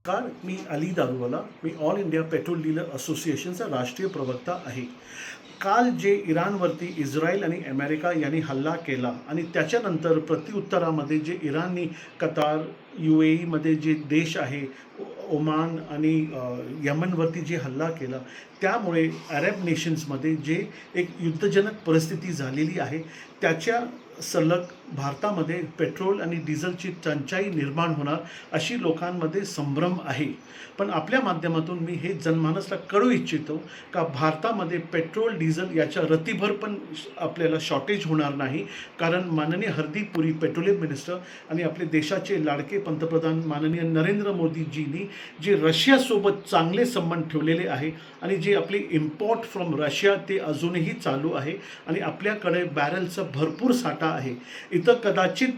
नमस्कार, मी अली दारूवाला. मी all India petrol dealer असोसिएशनचा राष्ट्रीय प्रवक्ता आहे. काल जे इराणवरती इस्रायल आणि अमेरिका यांनी हल्ला केला आणि त्याच्यानंतर प्रत्युत्तरामध्ये जे इराणनी कतार, UAEमध्ये जे देश आहे, ओमान आणि यमनवरती जे हल्ला केला, त्यामुळे अरब नेशन्समध्ये जे एक युद्धजनक परिस्थिती झालेली आहे, त्याच्या सलग भारतामध्ये पेट्रोल आणि डिझेलची टंचाई निर्माण होणार अशी लोकांमध्ये संभ्रम आहे. पण आपल्या माध्यमातून मी हे जनमानसला कळवू इच्छितो का भारतामध्ये पेट्रोल डिझेल याच्या रतीभर पण आपल्याला शॉर्टेज होणार नाही. कारण माननीय हरदीप पुरी पेट्रोलियम मिनिस्टर आणि आपले देशाचे लाडके पंतप्रधान माननीय नरेंद्र मोदीजींनी जे रशियासोबत चांगले संबंध ठेवलेले आहे आणि जे आपले इम्पॉर्ट फ्रॉम रशिया ते अजूनही चालू आहे आणि आपल्याकडे बॅरलचा भरपूर साठा आहे. इथं कदाचित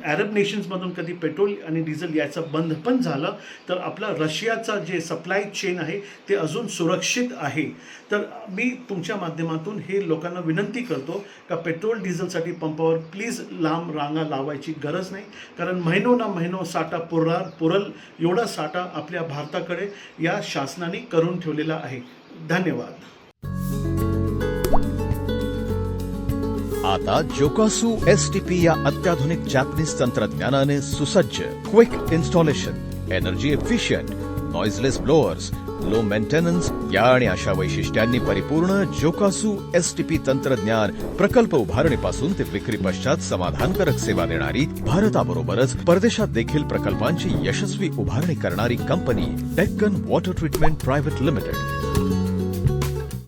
अरब नेशन्समधून कधी पेट्रोल आणि डिझेल याचं बंद पण झालं तर आपला रशियाचा जे सप्लाय चेन आहे ते अजून सुरक्षित आहे. तर मी तुमच्या माध्यमातून हे लोकांना विनंती करतो का पेट्रोल डिझेलसाठी पंपावर प्लीज लांब रांगा लावायची गरज नाही. कारण महिनो साठा पुरल एवढा साठा आपल्या भारताकडे या शासनाने करून ठेवलेला आहे. धन्यवाद. आता जोकासू STP या अत्याधुनिक जॅपनीज तंत्रज्ञानाने सुसज्ज, quick installation, energy efficient, noiseless blowers, low maintenance या आणि अशा वैशिष्ट्यांनी परिपूर्ण जोकासू STP तंत्रज्ञान प्रकल्प उभारणीपासून ते विक्री पश्चात समाधानकारक सेवा देणारी, भारताबरोबरच परदेशात देखील प्रकल्पांची यशस्वी उभारणी करणारी company Deccan water treatment private limited.